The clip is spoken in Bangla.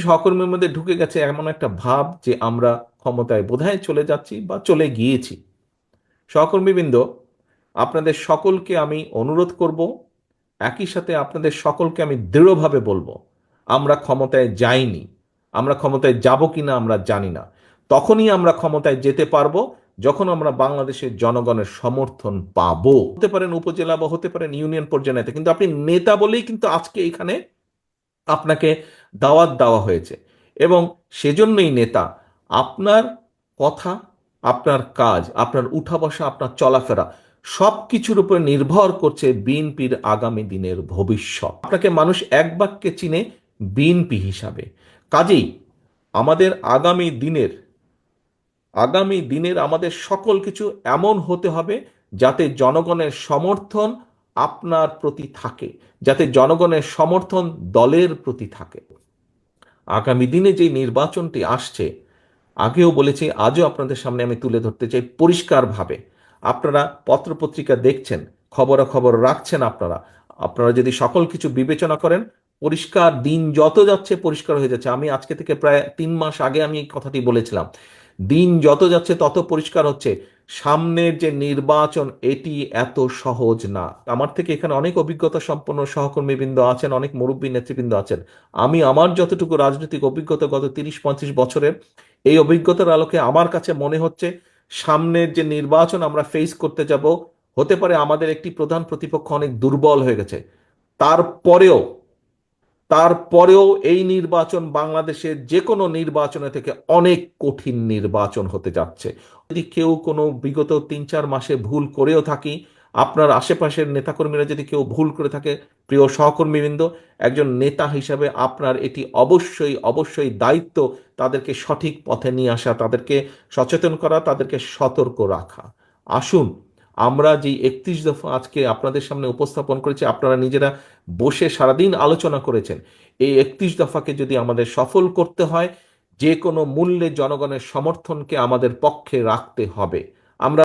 সহকর্মীর মধ্যে ঢুকে গেছে এমন একটা ভাব যে আমরা ক্ষমতায় বোধহয় চলে যাচ্ছি বা চলে গিয়েছি। সহকর্মীবৃন্দ, আপনাদের সকলকে আমি অনুরোধ করব, একই সাথে আপনাদের সকলকে আমি দৃঢ়ভাবে বলবো, আমরা ক্ষমতায় যাইনি। আমরা ক্ষমতায় যাব কিনা আমরা জানি না। তখনই আমরা ক্ষমতায় যেতে পারবো যখন আমরা বাংলাদেশের জনগণের সমর্থন পাবো। হতে পারেন উপজেলা বা হতে পারেন ইউনিয়ন পর্যায়ে নেতা, কিন্তু আপনি নেতা বলেই কিন্তু আজকে এখানে আপনাকে দাওয়াত দেওয়া হয়েছে। এবং সেজন্যই নেতা। আপনার কথা, আপনার কাজ, আপনার উঠা বসা, আপনার চলাফেরা সব কিছুর উপর নির্ভর করছে বিএনপির আগামী দিনের ভবিষ্যৎ। আপনাকে মানুষ এক বাক্যে চিনে বিএনপি হিসাবে। কাজেই আমাদের আগামী দিনের আমাদের সকল কিছু এমন হতে হবে যাতে জনগণের সমর্থন আপনার প্রতি থাকে, যাতে জনগণের সমর্থন দলের প্রতি থাকে। আগামী দিনে যে নির্বাচনটি আসছে, আগেও বলেছি, আজও আপনাদের সামনে আমি তুলে ধরতে চাই পরিষ্কারভাবে। আপনারা পত্রপত্রিকা দেখছেন, খবরাখবর রাখছেন, আপনারা আপনারা যদি সকল কিছু বিবেচনা করেন, পরিষ্কার দিন যত যাচ্ছে পরিষ্কার হয়ে যাচ্ছে। আমি আজকে থেকে প্রায় 3 মাস আগে আমি এই কথাটি বলেছিলাম। দিন যত যাচ্ছে তত পরিষ্কার হচ্ছে সামনের যে নির্বাচন এটি এত সহজ না। আমার থেকে এখানে অনেক অভিজ্ঞতা সম্পন্ন সহকর্মীবৃন্দ আছেন, অনেক মুরব্বী নেতৃবৃন্দ আছেন। আমি আমার যতটুকু রাজনৈতিক অভিজ্ঞতা গত 30-35 বছরের, এই অভিজ্ঞতার আলোকে আমার কাছে মনে হচ্ছে সামনের যে নির্বাচন আমরা ফেস করতে যাব, হতে পারে আমাদের একটি প্রধান প্রতিপক্ষ অনেক দুর্বল হয়ে গেছে। তারপরেও তারপরেও এই নির্বাচন বাংলাদেশের যে কোনো নির্বাচনের থেকে অনেক কঠিন নির্বাচন হতে যাচ্ছে। যদি কেউ কোনো বিগত 3-4 মাসে ভুল করেও থাকি, আপনার আশেপাশের নেতাকর্মীরা যদি কেউ ভুল করে থাকে, প্রিয় সহকর্মীবৃন্দ, একজন নেতা হিসাবে আপনার এটি অবশ্যই অবশ্যই দায়িত্ব তাদেরকে সঠিক পথে নিয়ে আসা, তাদেরকে সচেতন করা, তাদেরকে সতর্ক রাখা। আসুন, আমরা যে 31 দফা আজকে আপনাদের সামনে উপস্থাপন করেছি, আপনারা নিজেরা বসে সারাদিন আলোচনা করেছেন, এই 31 দফাকে যদি আমাদের সফল করতে হয়, যে কোনো মূল্যে জনগণের সমর্থনকে আমাদের পক্ষে রাখতে হবে।